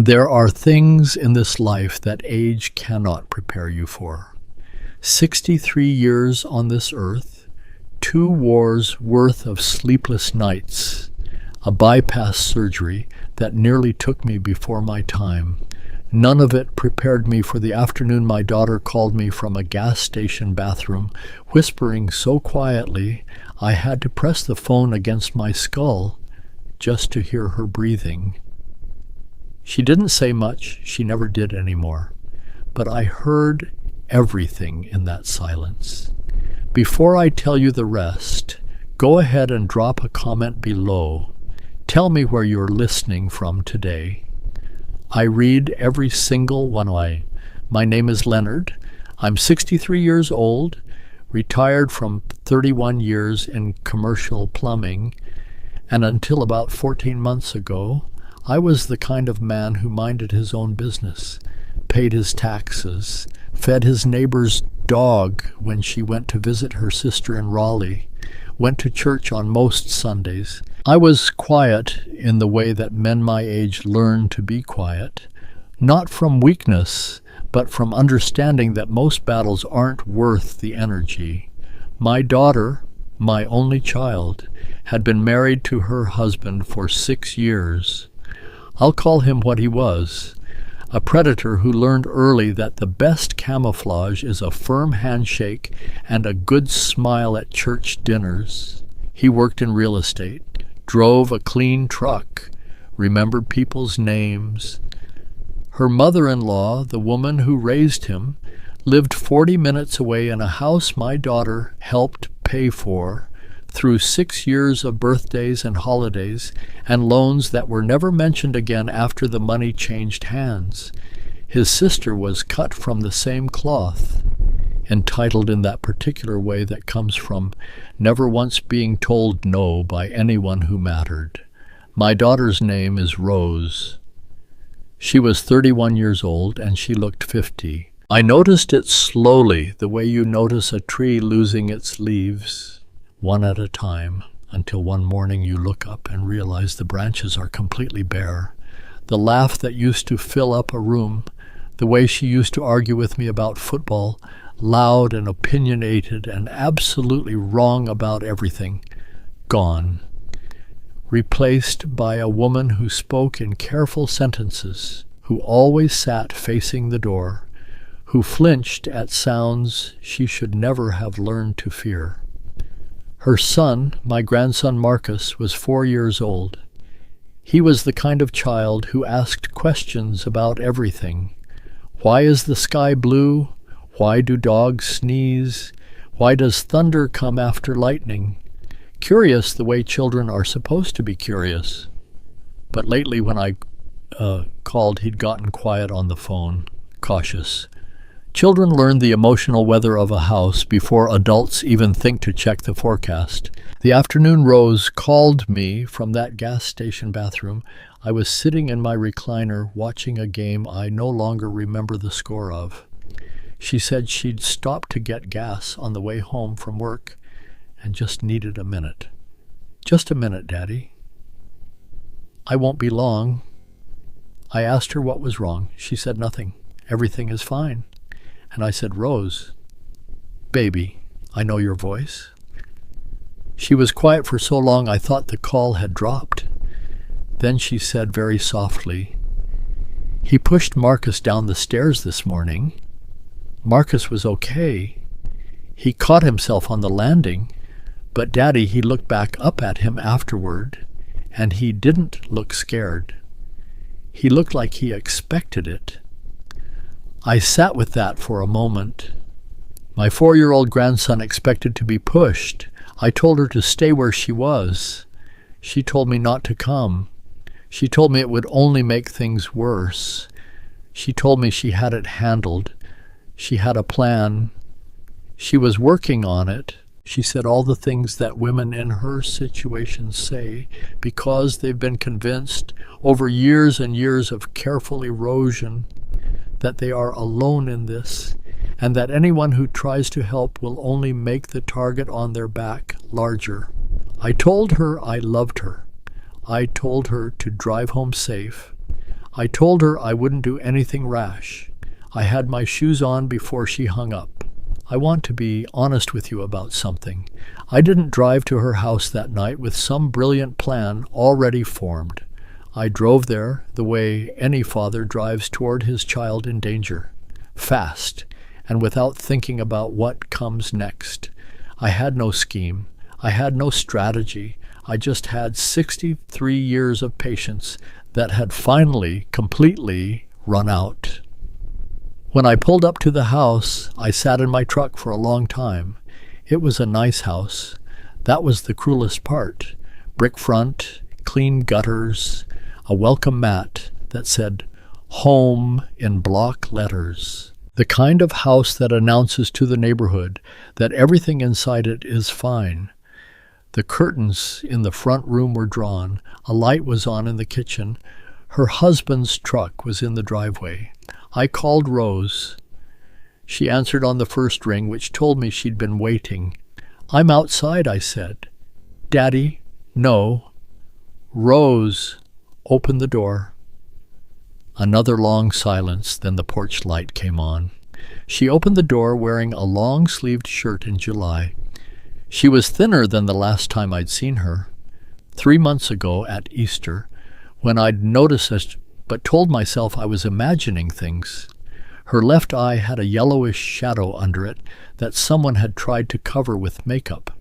There are things in this life that age cannot prepare you for. 63 years on this earth, 2 wars worth of sleepless nights, a bypass surgery that nearly took me before my time. None of it prepared me for the afternoon my daughter called me from a gas station bathroom, whispering so quietly I had to press the phone against my skull just to hear her breathing. She didn't say much, she never did anymore, but I heard everything in that silence. Before I tell you the rest, go ahead and drop a comment below. Tell me where you're listening from today. I read every single one. My name is Leonard. I'm 63 years old, retired from 31 years in commercial plumbing, and until about 14 months ago, I was the kind of man who minded his own business, paid his taxes, fed his neighbor's dog when she went to visit her sister in Raleigh, went to church on most Sundays. I was quiet in the way that men my age learn to be quiet, not from weakness, but from understanding that most battles aren't worth the energy. My daughter, my only child, had been married to her husband for 6 years. I'll call him what he was, a predator who learned early that the best camouflage is a firm handshake and a good smile at church dinners. He worked in real estate, drove a clean truck, remembered people's names. Her mother-in-law, the woman who raised him, lived 40 minutes away in a house my daughter helped pay for through 6 years of birthdays and holidays and loans that were never mentioned again after the money changed hands. His sister was cut from the same cloth, entitled in that particular way that comes from never once being told no by anyone who mattered. My daughter's name is Rose. She was 31 years old and she looked 50. I noticed it slowly, the way you notice a tree losing its leaves, one at a time, until one morning you look up and realize the branches are completely bare. The laugh that used to fill up a room, the way she used to argue with me about football, loud and opinionated and absolutely wrong about everything, gone. Replaced by a woman who spoke in careful sentences, who always sat facing the door, who flinched at sounds she should never have learned to fear. Her son, my grandson Marcus, was 4 years old. He was the kind of child who asked questions about everything. Why is the sky blue? Why do dogs sneeze? Why does thunder come after lightning? Curious the way children are supposed to be curious. But lately when I called, he'd gotten quiet on the phone, cautious. Children learn the emotional weather of a house before adults even think to check the forecast. The afternoon Rose called me from that gas station bathroom. I was sitting in my recliner watching a game I no longer remember the score of. She said she'd stopped to get gas on the way home from work and just needed a minute. Just a minute, Daddy. I won't be long. I asked her what was wrong. She said nothing. Everything is fine. And I said, Rose, baby, I know your voice. She was quiet for so long I thought the call had dropped. Then she said very softly, he pushed Marcus down the stairs this morning. Marcus was okay. He caught himself on the landing, but Daddy, he looked back up at him afterward, and he didn't look scared. He looked like he expected it. I sat with that for a moment. My 4-year-old grandson expected to be pushed. I told her to stay where she was. She told me not to come. She told me it would only make things worse. She told me she had it handled. She had a plan. She was working on it. She said all the things that women in her situation say because they've been convinced over years and years of careful erosion that they are alone in this, and that anyone who tries to help will only make the target on their back larger. I told her I loved her. I told her to drive home safe. I told her I wouldn't do anything rash. I had my shoes on before she hung up. I want to be honest with you about something. I didn't drive to her house that night with some brilliant plan already formed. I drove there the way any father drives toward his child in danger, fast, and without thinking about what comes next. I had no scheme. I had no strategy. I just had 63 years of patience that had finally, completely run out. When I pulled up to the house, I sat in my truck for a long time. It was a nice house. That was the cruelest part. Brick front, clean gutters, a welcome mat that said, "Home" in block letters. The kind of house that announces to the neighborhood that everything inside it is fine. The curtains in the front room were drawn. A light was on in the kitchen. Her husband's truck was in the driveway. I called Rose. She answered on the first ring, which told me she'd been waiting. "I'm outside," I said. "Daddy, no." Rose opened the door. Another long silence, then the porch light came on. She opened the door wearing a long-sleeved shirt in July. She was thinner than the last time I'd seen her, 3 months ago at Easter, when I'd noticed it but told myself I was imagining things. Her left eye had a yellowish shadow under it that someone had tried to cover with makeup.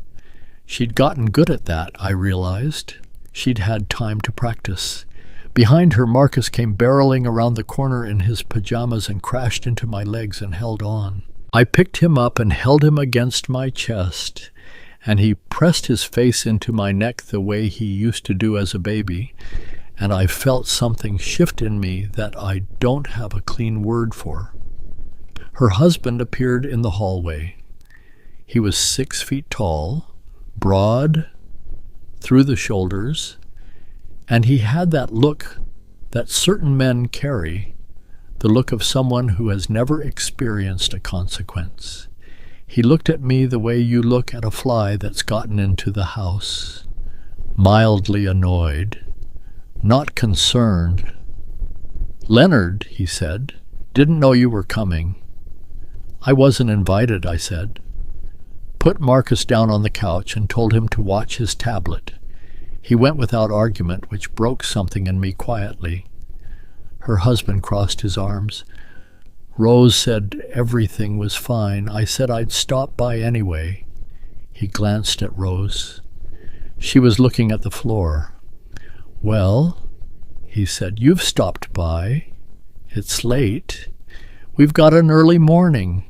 She'd gotten good at that, I realized. She'd had time to practice. Behind her, Marcus came barreling around the corner in his pajamas and crashed into my legs and held on. I picked him up and held him against my chest, and he pressed his face into my neck the way he used to do as a baby, and I felt something shift in me that I don't have a clean word for. Her husband appeared in the hallway. He was 6 feet tall, broad through the shoulders, and he had that look that certain men carry, the look of someone who has never experienced a consequence. He looked at me the way you look at a fly that's gotten into the house, mildly annoyed, not concerned. "Leonard," he said, "didn't know you were coming." "I wasn't invited," I said. Put Marcus down on the couch and told him to watch his tablet. He went without argument, which broke something in me quietly. Her husband crossed his arms. "Rose said everything was fine. I said I'd stop by anyway." He glanced at Rose. She was looking at the floor. "Well," he said, "you've stopped by. It's late. We've got an early morning."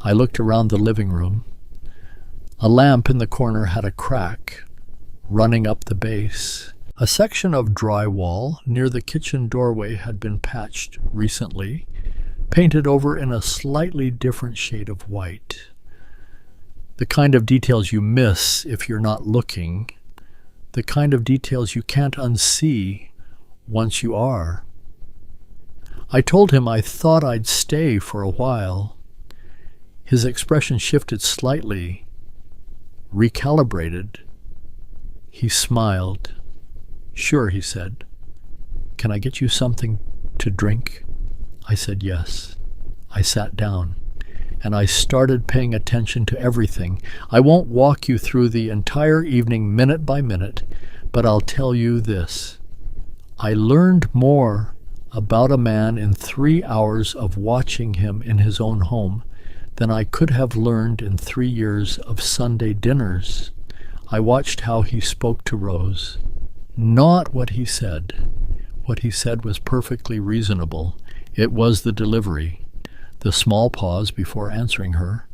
I looked around the living room. A lamp in the corner had a crack running up the base. A section of drywall near the kitchen doorway had been patched recently, painted over in a slightly different shade of white. The kind of details you miss if you're not looking, the kind of details you can't unsee once you are. I told him I thought I'd stay for a while. His expression shifted slightly, recalibrated. He smiled. "Sure," he said. "Can I get you something to drink?" I said yes. I sat down, and I started paying attention to everything. I won't walk you through the entire evening minute by minute, but I'll tell you this. I learned more about a man in 3 hours of watching him in his own home than I could have learned in 3 years of Sunday dinners. I watched how he spoke to Rose. Not what he said. What he said was perfectly reasonable. It was the delivery, the small pause before answering her,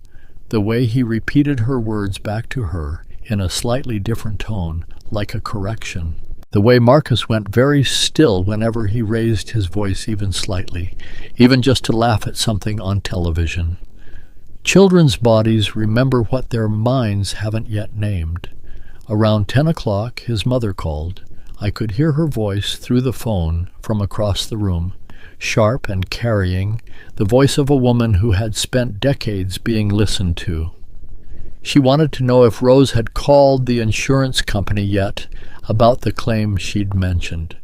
the way he repeated her words back to her in a slightly different tone, like a correction. The way Marcus went very still whenever he raised his voice even slightly, even just to laugh at something on television. Children's bodies remember what their minds haven't yet named. Around 10 o'clock, his mother called. I could hear her voice through the phone from across the room, sharp and carrying, the voice of a woman who had spent decades being listened to. She wanted to know if Rose had called the insurance company yet about the claim she'd mentioned.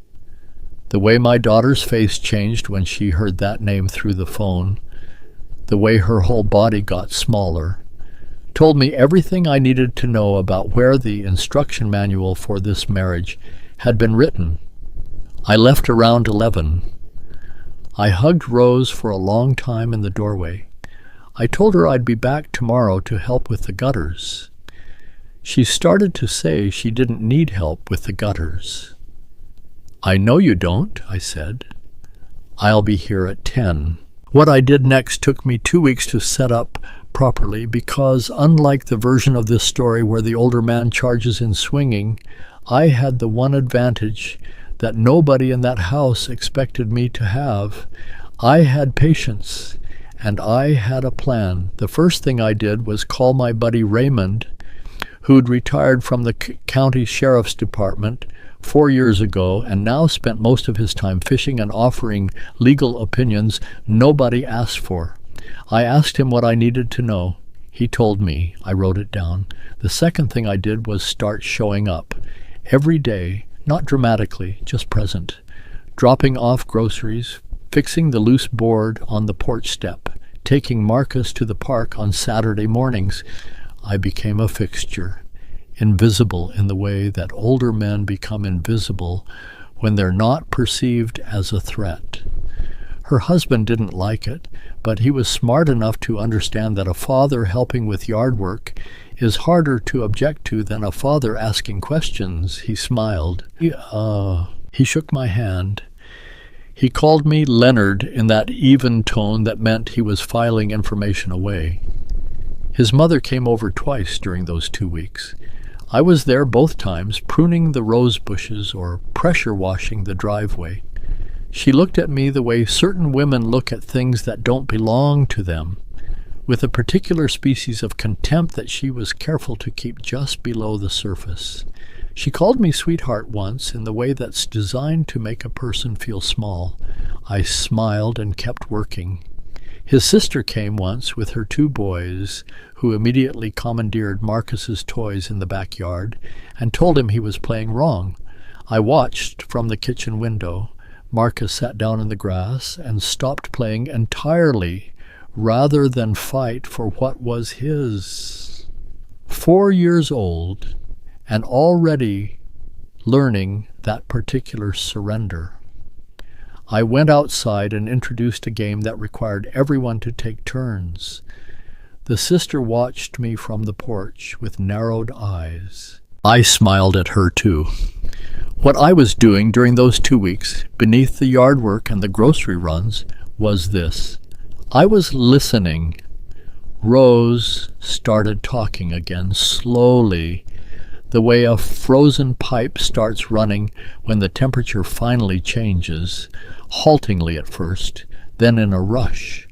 The way my daughter's face changed when she heard that name through the phone, the way her whole body got smaller, told me everything I needed to know about where the instruction manual for this marriage had been written. I left around 11. I hugged Rose for a long time in the doorway. I told her I'd be back tomorrow to help with the gutters. She started to say she didn't need help with the gutters. "I know you don't," I said. "I'll be here at 10. What I did next took me 2 weeks to set up properly because, unlike the version of this story where the older man charges in swinging, I had the one advantage that nobody in that house expected me to have. I had patience, and I had a plan. The first thing I did was call my buddy Raymond, who'd retired from the county sheriff's department 4 years ago and now spent most of his time fishing and offering legal opinions nobody asked for. I asked him what I needed to know. He told me. I wrote it down. The second thing I did was start showing up. Every day, not dramatically, just present. Dropping off groceries, fixing the loose board on the porch step, taking Marcus to the park on Saturday mornings. I became a fixture, invisible in the way that older men become invisible when they're not perceived as a threat. Her husband didn't like it, but he was smart enough to understand that a father helping with yard work is harder to object to than a father asking questions. He smiled. He shook my hand. He called me Leonard in that even tone that meant he was filing information away. His mother came over twice during those 2 weeks. I was there both times, pruning the rose bushes or pressure washing the driveway. She looked at me the way certain women look at things that don't belong to them, with a particular species of contempt that she was careful to keep just below the surface. She called me sweetheart once in the way that's designed to make a person feel small. I smiled and kept working. His sister came once with her 2 boys, who immediately commandeered Marcus's toys in the backyard and told him he was playing wrong. I watched from the kitchen window. Marcus sat down in the grass and stopped playing entirely, rather than fight for what was his. 4 years old, and already learning that particular surrender. I went outside and introduced a game that required everyone to take turns. The sister watched me from the porch with narrowed eyes. I smiled at her too. What I was doing during those 2 weeks, beneath the yard work and the grocery runs, was this. I was listening. Rose started talking again, slowly, the way a frozen pipe starts running when the temperature finally changes, haltingly at first, then in a rush.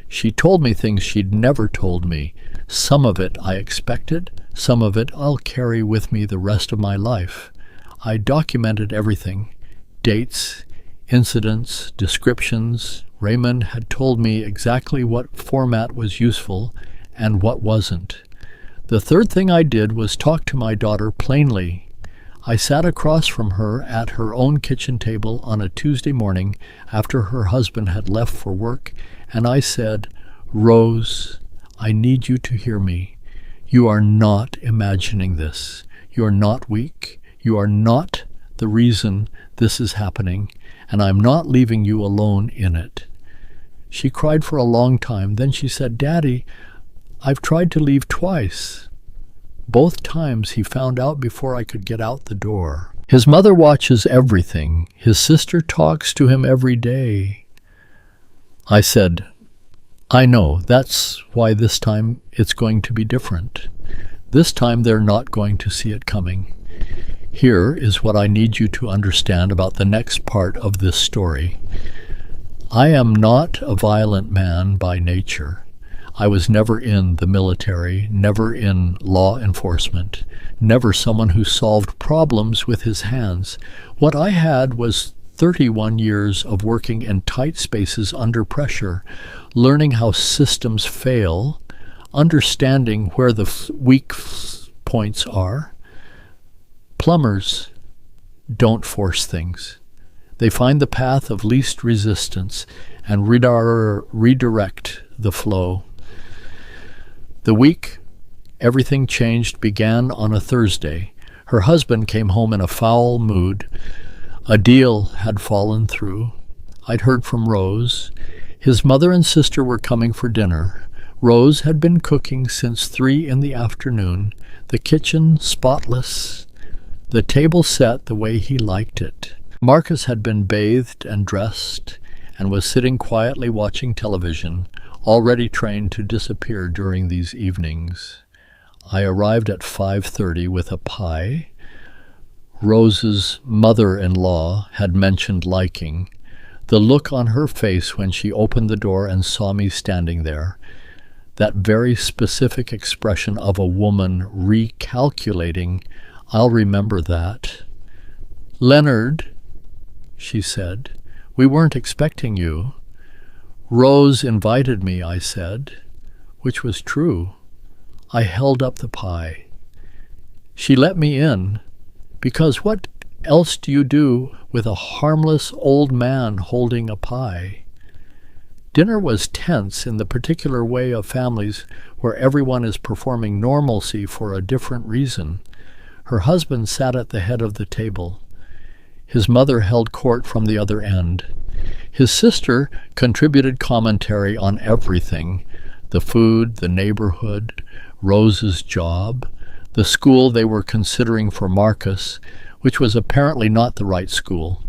She told me things she'd never told me. Some of it I expected, some of it I'll carry with me the rest of my life. I documented everything, dates, incidents, descriptions. Raymond had told me exactly what format was useful and what wasn't. The third thing I did was talk to my daughter plainly. I sat across from her at her own kitchen table on a Tuesday morning after her husband had left for work, and I said, "Rose, I need you to hear me. You are not imagining this. You are not weak. You are not the reason this is happening, and I'm not leaving you alone in it." She cried for a long time. Then she said, "Daddy, I've tried to leave twice." Both times he found out before I could get out the door. His mother watches everything. His sister talks to him every day. I said, "I know. That's why this time it's going to be different. This time they're not going to see it coming. Here is what I need you to understand about the next part of this story. I am not a violent man by nature. I was never in the military, never in law enforcement, never someone who solved problems with his hands. What I had was 31 years of working in tight spaces under pressure, learning how systems fail, understanding where the weak points are. Plumbers don't force things. They find the path of least resistance and redirect the flow. The week everything changed began on a Thursday. Her husband came home in a foul mood. A deal had fallen through. I'd heard from Rose. His mother and sister were coming for dinner. Rose had been cooking since 3 in the afternoon, the kitchen spotless, the table set the way he liked it. Marcus had been bathed and dressed and was sitting quietly watching television, already trained to disappear during these evenings. I arrived at 5:30 with a pie Rose's mother-in-law had mentioned liking. The look on her face when she opened the door and saw me standing there, that very specific expression of a woman recalculating, I'll remember that. "Leonard," she said, "we weren't expecting you." "Rose invited me," I said, which was true. I held up the pie. "She let me in, because what else do you do with a harmless old man holding a pie?" Dinner was tense in the particular way of families where everyone is performing normalcy for a different reason. Her husband sat at the head of the table. His mother held court from the other end. His sister contributed commentary on everything: the food, the neighborhood, Rose's job, the school they were considering for Marcus, which was apparently not the right school.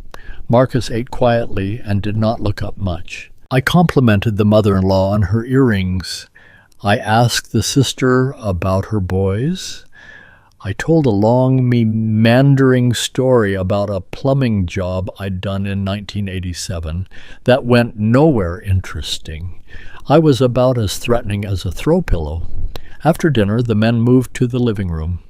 Marcus ate quietly and did not look up much. I complimented the mother-in-law on her earrings. I asked the sister about her boys. I told a long, meandering story about a plumbing job I'd done in 1987 that went nowhere interesting. I was about as threatening as a throw pillow. After dinner, the men moved to the living room.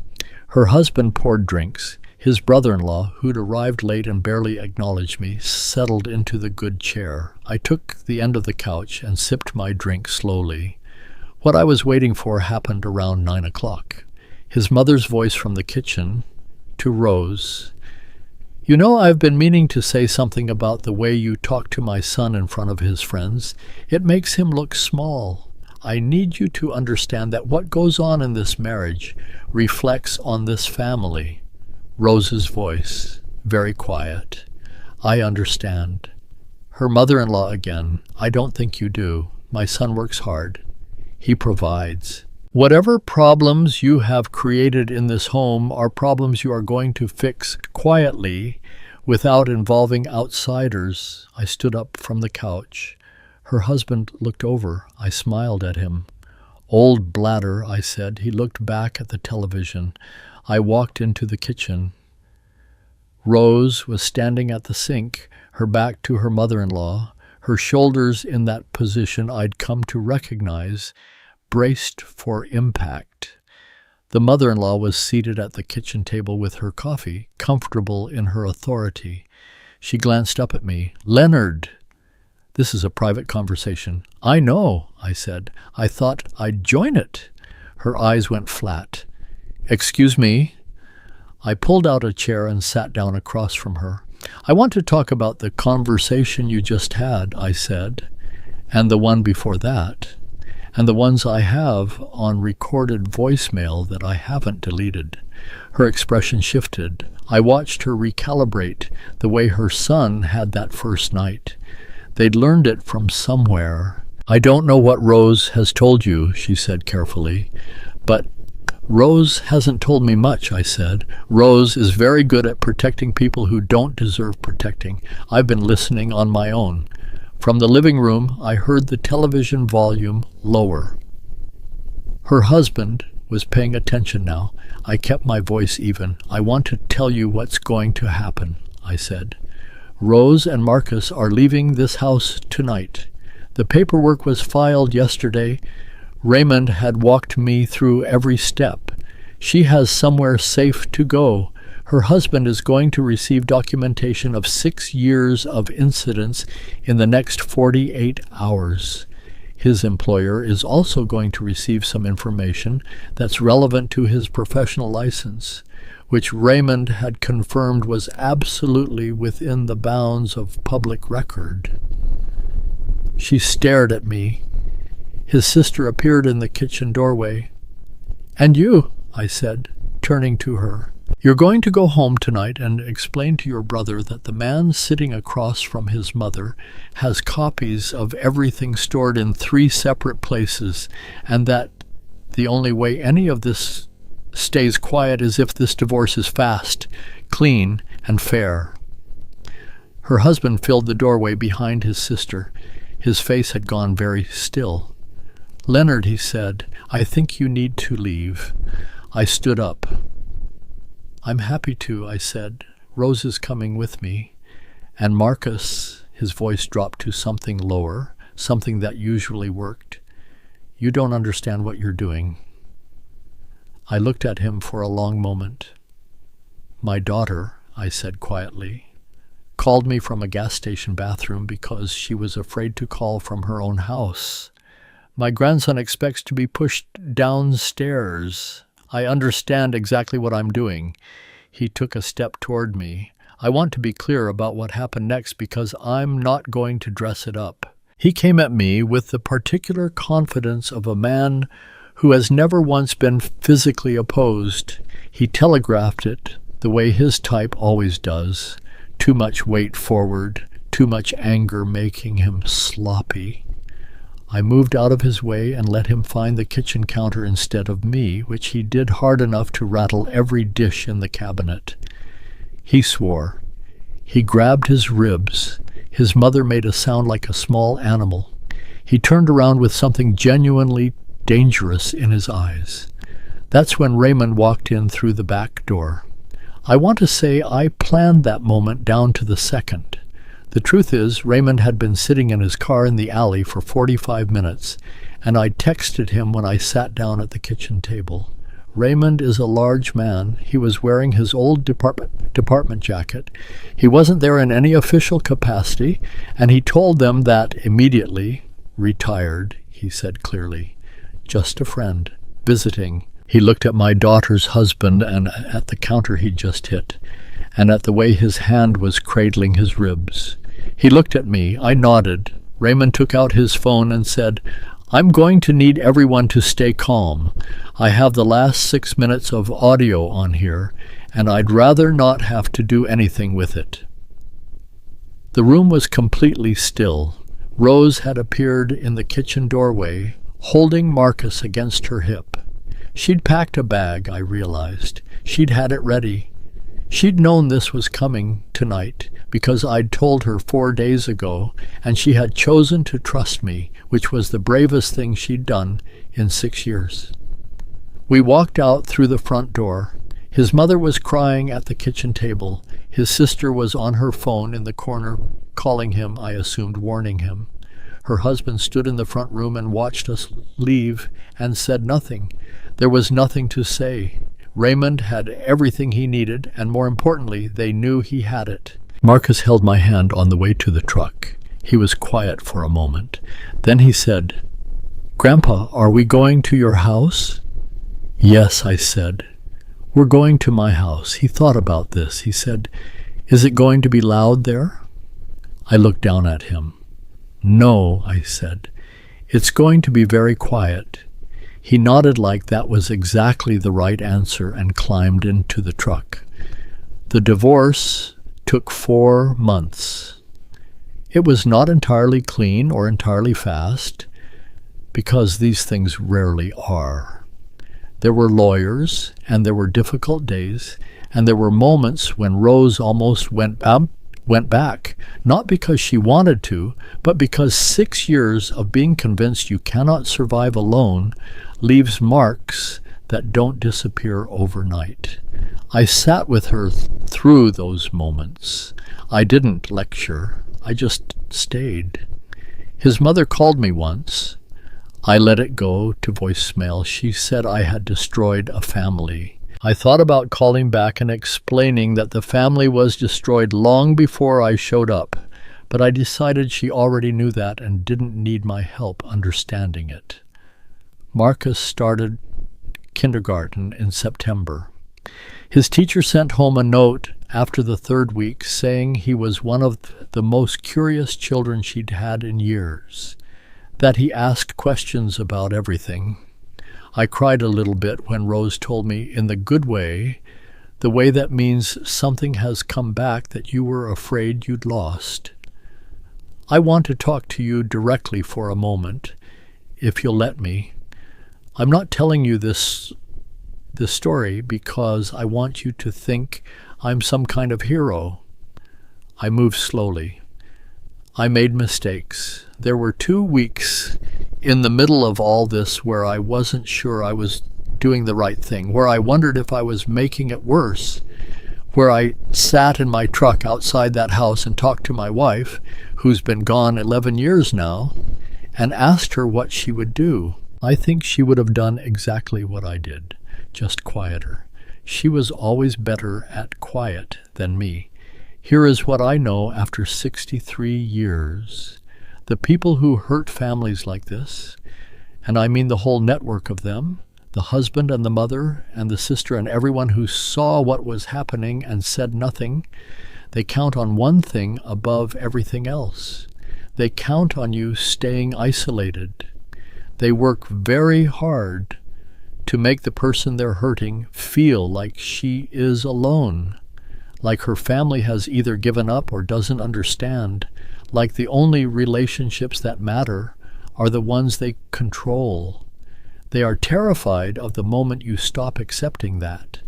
Her husband poured drinks. His brother-in-law, who'd arrived late and barely acknowledged me, settled into the good chair. I took the end of the couch and sipped my drink slowly. What I was waiting for happened around 9 o'clock. His mother's voice from the kitchen to Rose. "You know, I've been meaning to say something about the way you talk to my son in front of his friends. It makes him look small. I need you to understand that what goes on in this marriage reflects on this family." Rose's voice, very quiet. "I understand." Her mother-in-law again. "I don't think you do. My son works hard. He provides. Whatever problems you have created in this home are problems you are going to fix quietly without involving outsiders." I stood up from the couch. Her husband looked over. I smiled at him. "Old bladder," I said. He looked back at the television. I walked into the kitchen. Rose was standing at the sink, her back to her mother-in-law, her shoulders in that position I'd come to recognize, braced for impact. The mother-in-law was seated at the kitchen table with her coffee, comfortable in her authority. She glanced up at me. "Leonard!" "This is a private conversation." "I know," I said. "I thought I'd join it." Her eyes went flat. "Excuse me." I pulled out a chair and sat down across from her. "I want to talk about the conversation you just had," I said, "and the one before that, and the ones I have on recorded voicemail that I haven't deleted." Her expression shifted. I watched her recalibrate the way her son had that first night. They'd learned it from somewhere. "I don't know what Rose has told you," she said carefully, "but Rose hasn't told me much," I said. "Rose is very good at protecting people who don't deserve protecting. I've been listening on my own." From the living room, I heard the television volume lower. Her husband was paying attention now. I kept my voice even. "I want to tell you what's going to happen," I said. "Rose and Marcus are leaving this house tonight. The paperwork was filed yesterday. Raymond had walked me through every step. She has somewhere safe to go. Her husband is going to receive documentation of 6 years of incidents in the next 48 hours. His employer is also going to receive some information that's relevant to his professional license, which Raymond had confirmed was absolutely within the bounds of public record. She stared at me. His sister appeared in the kitchen doorway. "And you," I said, turning to her. "You're going to go home tonight and explain to your brother that the man sitting across from his mother has copies of everything stored in 3 separate places, and that the only way any of this stays quiet is if this divorce is fast, clean, and fair." Her husband filled the doorway behind his sister. His face had gone very still. "Leonard," he said, "I think you need to leave." I stood up. "I'm happy to," I said. "Rose is coming with me. And Marcus," his voice dropped to something lower, something that usually worked, "you don't understand what you're doing." I looked at him for a long moment. "My daughter," I said quietly, "called me from a gas station bathroom because she was afraid to call from her own house. My grandson expects to be pushed downstairs. I understand exactly what I'm doing." He took a step toward me. "I want to be clear about what happened next because I'm not going to dress it up." He came at me with the particular confidence of a man who has never once been physically opposed. He telegraphed it the way his type always does. Too much weight forward, too much anger making him sloppy. I moved out of his way and let him find the kitchen counter instead of me, which he did hard enough to rattle every dish in the cabinet. He swore. He grabbed his ribs. His mother made a sound like a small animal. He turned around with something genuinely dangerous in his eyes. That's when Raymond walked in through the back door. I want to say I planned that moment down to the second. The truth is, Raymond had been sitting in his car in the alley for 45 minutes, and I texted him when I sat down at the kitchen table. Raymond is a large man. He was wearing his old department jacket. He wasn't there in any official capacity, and he told them that immediately. "Retired," he said clearly. "Just a friend, visiting." He looked at my daughter's husband and at the counter he'd just hit, and at the way his hand was cradling his ribs. He looked at me. I nodded. Raymond took out his phone and said, "I'm going to need everyone to stay calm. I have the last 6 minutes of audio on here, and I'd rather not have to do anything with it." The room was completely still. Rose had appeared in the kitchen doorway, holding Marcus against her hip. She'd packed a bag, I realized. She'd had it ready. She'd known this was coming tonight because I'd told her 4 days ago, and she had chosen to trust me, which was the bravest thing she'd done in 6 years. We walked out through the front door. His mother was crying at the kitchen table. His sister was on her phone in the corner, calling him, I assumed, warning him. Her husband stood in the front room and watched us leave and said nothing. There was nothing to say. Raymond had everything he needed, and more importantly, they knew he had it. Marcus held my hand on the way to the truck. He was quiet for a moment. Then he said, "Grandpa, are we going to your house?" "Yes," I said. "We're going to my house." He thought about this. He said, "Is it going to be loud there?" I looked down at him. "No," I said. "It's going to be very quiet." He nodded like that was exactly the right answer and climbed into the truck. The divorce took 4 months. It was not entirely clean or entirely fast, because these things rarely are. There were lawyers, and there were difficult days, and there were moments when Rose almost went back, not because she wanted to, but because 6 years of being convinced you cannot survive alone leaves marks that don't disappear overnight. I sat with her through those moments. I didn't lecture. I just stayed. His mother called me once. I let it go to voicemail. She said I had destroyed a family. I thought about calling back and explaining that the family was destroyed long before I showed up, but I decided she already knew that and didn't need my help understanding it. Marcus started kindergarten in September. His teacher sent home a note after the 3rd week saying he was one of the most curious children she'd had in years, that he asked questions about everything. I cried a little bit when Rose told me, in the good way, the way that means something has come back that you were afraid you'd lost. I want to talk to you directly for a moment, if you'll let me. I'm not telling you this story because I want you to think I'm some kind of hero. I moved slowly. I made mistakes. There were 2 weeks in the middle of all this where I wasn't sure I was doing the right thing, where I wondered if I was making it worse, where I sat in my truck outside that house and talked to my wife, who's been gone 11 years now, and asked her what she would do. I think she would have done exactly what I did, just quieter. She was always better at quiet than me. Here is what I know after 63 years. The people who hurt families like this, and I mean the whole network of them, the husband and the mother and the sister and everyone who saw what was happening and said nothing, they count on one thing above everything else. They count on you staying isolated. They work very hard to make the person they're hurting feel like she is alone, like her family has either given up or doesn't understand, like the only relationships that matter are the ones they control. They are terrified of the moment you stop accepting that.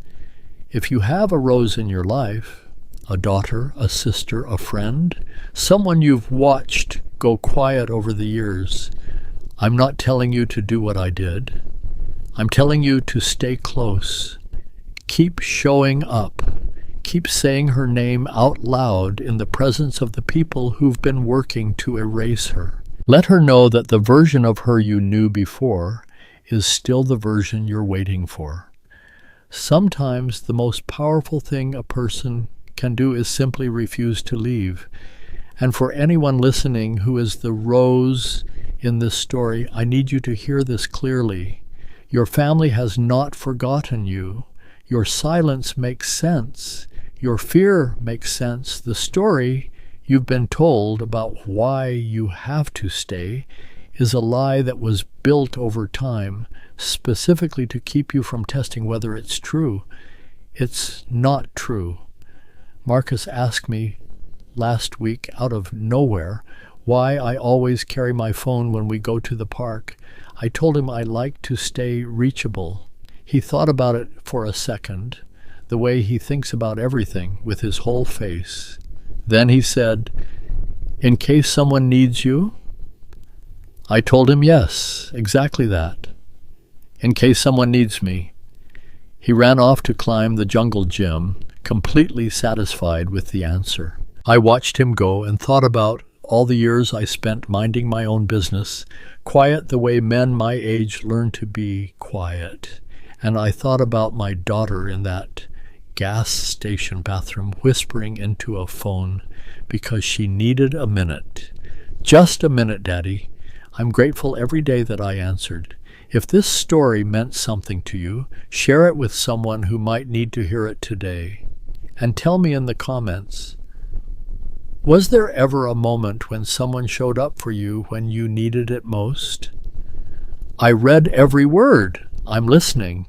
If you have a Rose in your life, a daughter, a sister, a friend, someone you've watched go quiet over the years, I'm not telling you to do what I did. I'm telling you to stay close. Keep showing up. Keep saying her name out loud in the presence of the people who've been working to erase her. Let her know that the version of her you knew before is still the version you're waiting for. Sometimes the most powerful thing a person can do is simply refuse to leave. And for anyone listening who is the Rose in this story, I need you to hear this clearly. Your family has not forgotten you. Your silence makes sense. Your fear makes sense. The story you've been told about why you have to stay is a lie that was built over time, specifically to keep you from testing whether it's true. It's not true. Marcus asked me last week out of nowhere why I always carry my phone when we go to the park. I told him I like to stay reachable. He thought about it for a second, the way he thinks about everything with his whole face. Then he said, "In case someone needs you?" I told him yes, exactly that. In case someone needs me. He ran off to climb the jungle gym, completely satisfied with the answer. I watched him go and thought about all the years I spent minding my own business, quiet the way men my age learn to be quiet. And I thought about my daughter in that gas station bathroom whispering into a phone because she needed a minute. Just a minute, Daddy. I'm grateful every day that I answered. If this story meant something to you, share it with someone who might need to hear it today. And tell me in the comments, was there ever a moment when someone showed up for you when you needed it most? I read every word. I'm listening.